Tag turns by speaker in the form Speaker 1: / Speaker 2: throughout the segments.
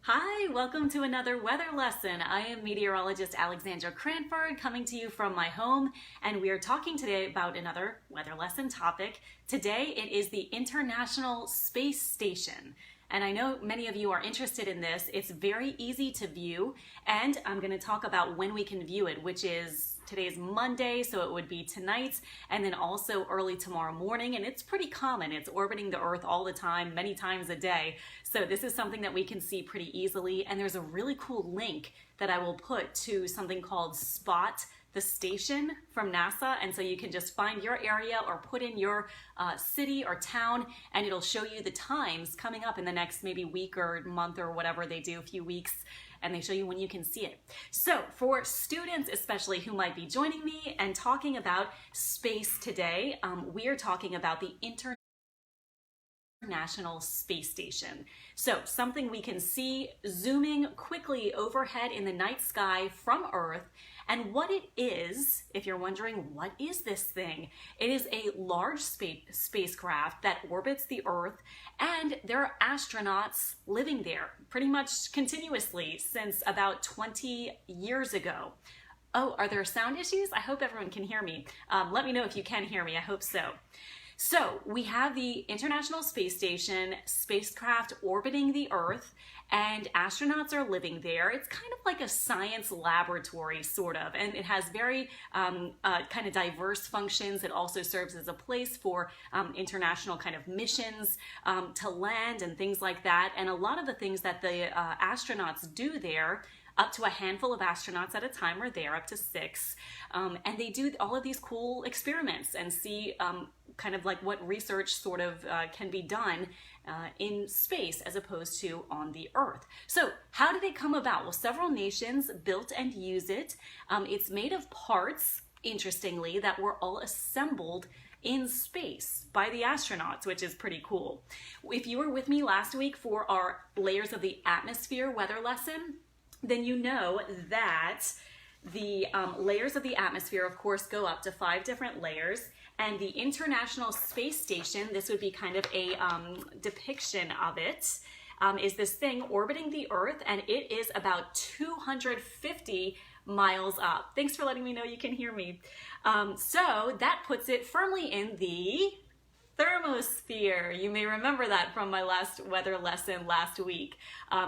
Speaker 1: Hi, welcome to another weather lesson. I am meteorologist Alexandra Cranford coming to you from my home, and we are talking today about another weather lesson topic. Today it is the International Space Station. And I know many of you are interested in this. It's very easy to view, and I'm going to talk about when we can view it, which is today's Monday, so it would be tonight, and then also early tomorrow morning. And it's pretty common. It's orbiting the Earth all the time, many times a day. So this is something that we can see pretty easily. And there's a really cool link that I will put to something called Spot the Station from NASA, and so you can just find your area or put in your city or town, and it'll show you the times coming up in the next maybe week or month or whatever they do, a few weeks, and they show you when you can see it. So for students especially who might be joining me and talking about space today, we are talking about the International Space Station. So something we can see zooming quickly overhead in the night sky from Earth. And what it is, if you're wondering, what is this thing? It is a large spacecraft that orbits the Earth, and there are astronauts living there pretty much continuously since about 20 years ago. Oh, are there sound issues? I hope everyone can hear me. Let me know if you can hear me. I hope so. So we have the International Space Station, spacecraft orbiting the Earth, and astronauts are living there. It's kind of like a science laboratory, sort of, and it has very kind of diverse functions. It also serves as a place for international kind of missions to land and things like that. And a lot of the things that the astronauts do there, up to a handful of astronauts at a time are there, up to 6, and they do all of these cool experiments and see kind of like what research sort of can be done in space as opposed to on the Earth. So how did it come about? Well, several nations built and use it. It's made of parts, interestingly, that were all assembled in space by the astronauts, which is pretty cool. If you were with me last week for our layers of the atmosphere weather lesson, then you know that the layers of the atmosphere, of course, go up to 5 different layers. And the International Space Station, this would be kind of a depiction of it, is this thing orbiting the Earth, and it is about 250 miles up. Thanks for letting me know you can hear me. So that puts it firmly in the thermosphere. You may remember that from my last weather lesson last week,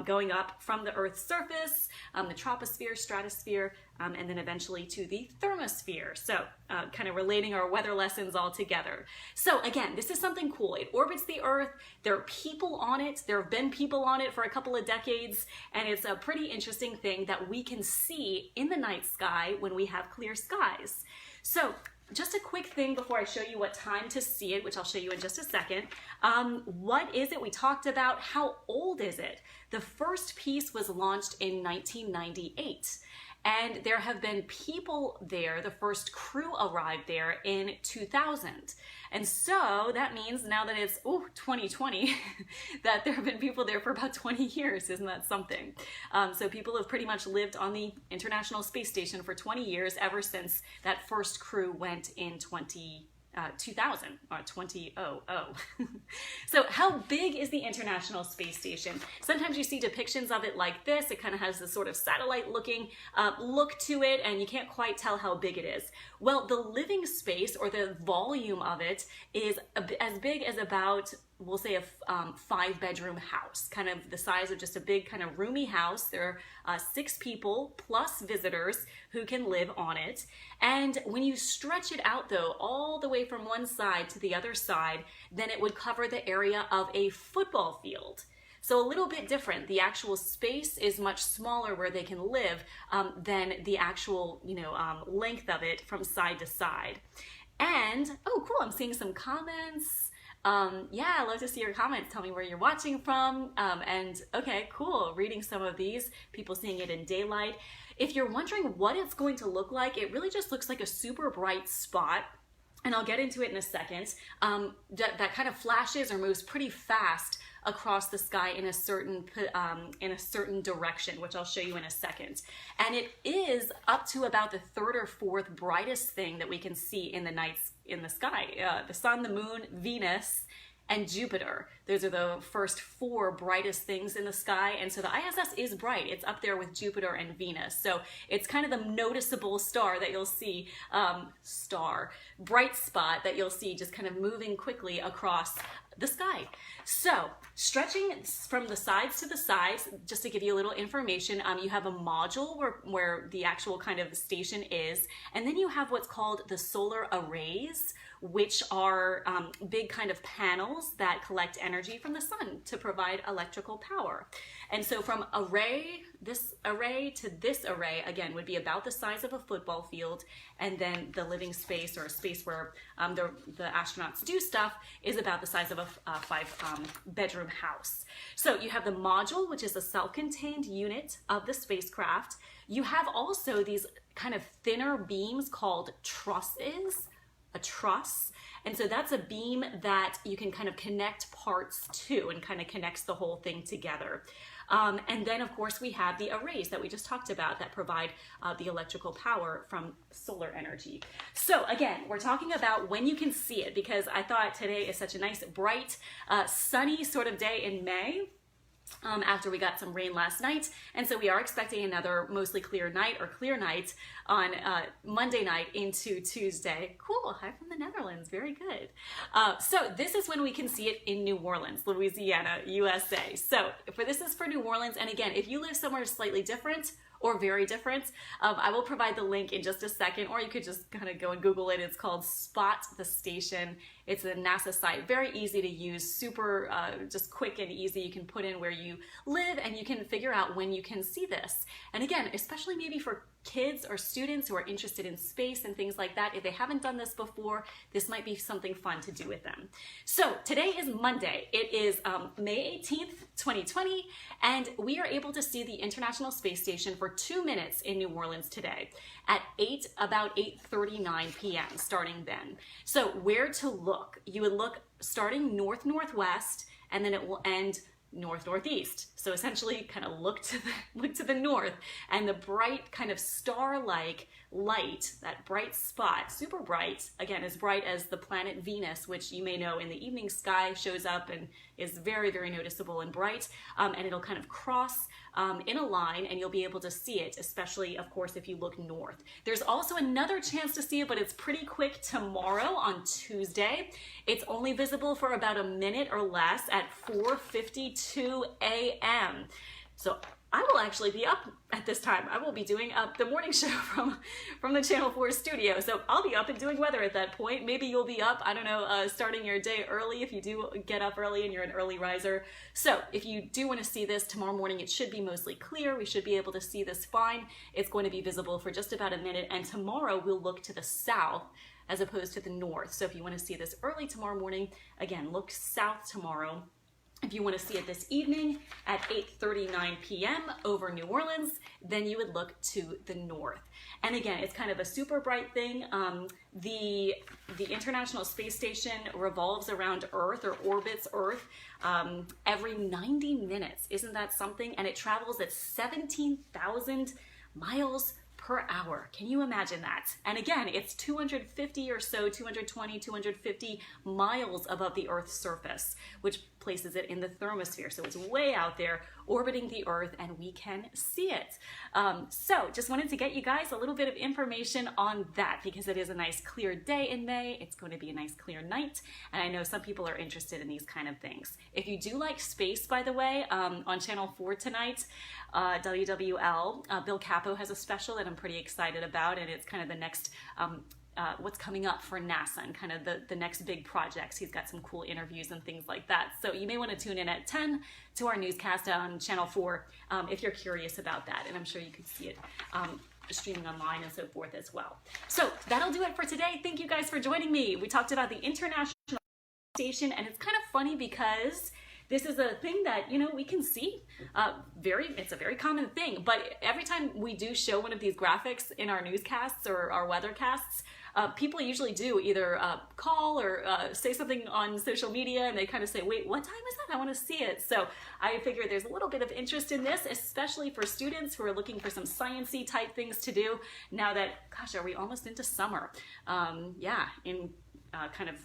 Speaker 1: going up from the Earth's surface, the troposphere, stratosphere, and then eventually to the thermosphere. So kind of relating our weather lessons all together. So again, this is something cool. It orbits the Earth. There are people on it. There have been people on it for a couple of decades, and it's a pretty interesting thing that we can see in the night sky when we have clear skies. So just a quick thing before I show you what time to see it, which I'll show you in just a second. What is it we talked about? How old is it? The first piece was launched in 1998. And there have been people there. The first crew arrived there in 2000. And so that means now that it's 2020, that there have been people there for about 20 years. Isn't that something? So people have pretty much lived on the International Space Station for 20 years, ever since that first crew went in 2000 or 2000. So how big is the International Space Station? Sometimes you see depictions of it like this. It kind of has this sort of satellite looking look to it, and you can't quite tell how big it is. Well, the living space, or the volume of it, is as big as about, we'll say, a 5-bedroom house, kind of the size of just a big kind of roomy house. There are 6 people plus visitors who can live on it. And when you stretch it out, though, all the way from one side to the other side, then it would cover the area of a football field. So a little bit different. The actual space is much smaller where they can live than the actual, length of it from side to side. And, oh, cool, I'm seeing some comments. Yeah, I love to see your comments. Tell me where you're watching from. And okay, cool. Reading some of these, people seeing it in daylight. If you're wondering what it's going to look like, it really just looks like a super bright spot. And I'll get into it in a second. That kind of flashes or moves pretty fast across the sky in a certain direction, which I'll show you in a second. And it is up to about the 3rd or 4th brightest thing that we can see in the nights in the sky. The sun, the moon, Venus, and Jupiter. Those are the first 4 brightest things in the sky. And so the ISS is bright. It's up there with Jupiter and Venus. So it's kind of the noticeable star that you'll see, bright spot that you'll see just kind of moving quickly across the sky. So stretching from the sides to the sides, just to give you a little information, you have a module where the actual kind of station is, and then you have what's called the solar arrays, which are big kind of panels that collect energy from the sun to provide electrical power. And so from this array to this array, again, would be about the size of a football field, and then the living space, or a space where the astronauts do stuff, is about the size of a 5-bedroom house. So you have the module, which is a self-contained unit of the spacecraft. You have also these kind of thinner beams called trusses, a truss. And so that's a beam that you can kind of connect parts to and kind of connects the whole thing together. And then, of course, we have the arrays that we just talked about that provide the electrical power from solar energy. So again, we're talking about when you can see it, because I thought today is such a nice, bright, sunny sort of day in May. After we got some rain last night, and so we are expecting another mostly clear night, or clear night, on Monday night into Tuesday. Cool, hi from the Netherlands, very good. So this is when we can see it in New Orleans, Louisiana, USA. So this is for New Orleans, and again, if you live somewhere slightly different or very different, I will provide the link in just a second, or you could just kind of go and Google it. It's called Spot the Station. It's a NASA site, very easy to use, super just quick and easy. You can put in where you live and you can figure out when you can see this. And again, especially maybe for kids or students who are interested in space and things like that, if they haven't done this before, this might be something fun to do with them. So today is Monday. It is May 18th, 2020, and we are able to see the International Space Station for 2 minutes in New Orleans today at about 8:39 p.m. starting then. So where to look? You would look starting north-northwest, and then it will end north-northeast. So essentially kind of look to the north, and the bright kind of star-like light, that bright spot, super bright, again, as bright as the planet Venus, which you may know in the evening sky shows up and is very, very noticeable and bright, and it'll kind of cross in a line, and you'll be able to see it, especially, of course, if you look north. There's also another chance to see it, but it's pretty quick tomorrow on Tuesday. It's only visible for about a minute or less at 4:52 a.m. So I will actually be up at this time. I will be doing the morning show from the Channel 4 studio. So I'll be up and doing weather at that point. Maybe you'll be up, I don't know, starting your day early if you do get up early and you're an early riser. So if you do want to see this tomorrow morning, it should be mostly clear. We should be able to see this fine. It's going to be visible for just about a minute. And tomorrow we'll look to the south as opposed to the north. So if you want to see this early tomorrow morning, again, look south tomorrow. If you want to see it this evening at 8:39 p.m. over New Orleans, then you would look to the north. And again, it's kind of a super bright thing. The International Space Station revolves around Earth, or orbits Earth, every 90 minutes. Isn't that something? And it travels at 17,000 miles per hour. Can you imagine that? And again, it's 250 or so, 220, 250 miles above the Earth's surface, which places it in the thermosphere. So it's way out there orbiting the Earth, and we can see it. So just wanted to get you guys a little bit of information on that, because it is a nice clear day in May. It's going to be a nice clear night, and I know some people are interested in these kind of things. If you do like space, by the way, on Channel 4 tonight, WWL, Bill Capo has a special that I'm pretty excited about, and it's kind of the next what's coming up for NASA and kind of the next big projects. He's got some cool interviews and things like that. So you may want to tune in at 10 to our newscast on Channel 4 if you're curious about that. And I'm sure you could see it streaming online and so forth as well. So that'll do it for today. Thank you guys for joining me. We talked about the International Station, and it's kind of funny because this is a thing that, you know, we can see. It's a very common thing, but every time we do show one of these graphics in our newscasts or our weathercasts, people usually do either call or say something on social media, and they kind of say, wait, what time is that? I want to see it. So I figure there's a little bit of interest in this, especially for students who are looking for some science-y type things to do now that, gosh, are we almost into summer? Yeah, in kind of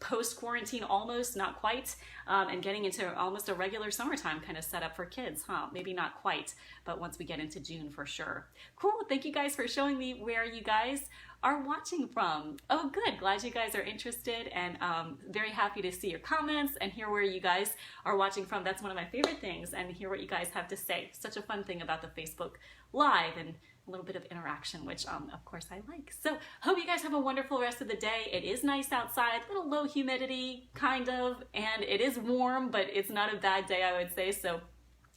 Speaker 1: post-quarantine almost, not quite, and getting into almost a regular summertime kind of setup for kids, huh? Maybe not quite, but once we get into June for sure. Cool, thank you guys for showing me where you guys are watching from. Oh good, glad you guys are interested, and very happy to see your comments and hear where you guys are watching from. That's one of my favorite things, and hear what you guys have to say. Such a fun thing about the Facebook Live, and a little bit of interaction, which of course I like. So hope you guys have a wonderful rest of the day. It is nice outside, a little low humidity kind of, and it is warm, but it's not a bad day, I would say. So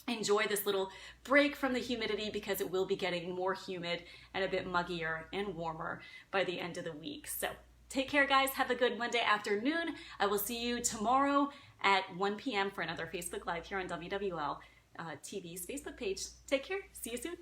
Speaker 1: enjoy this little break from the humidity, because it will be getting more humid and a bit muggier and warmer by the end of the week. So take care, guys. Have a good Monday afternoon. I will see you tomorrow at 1 p.m. for another Facebook Live here on WWL TV's Facebook page. Take care. See you soon.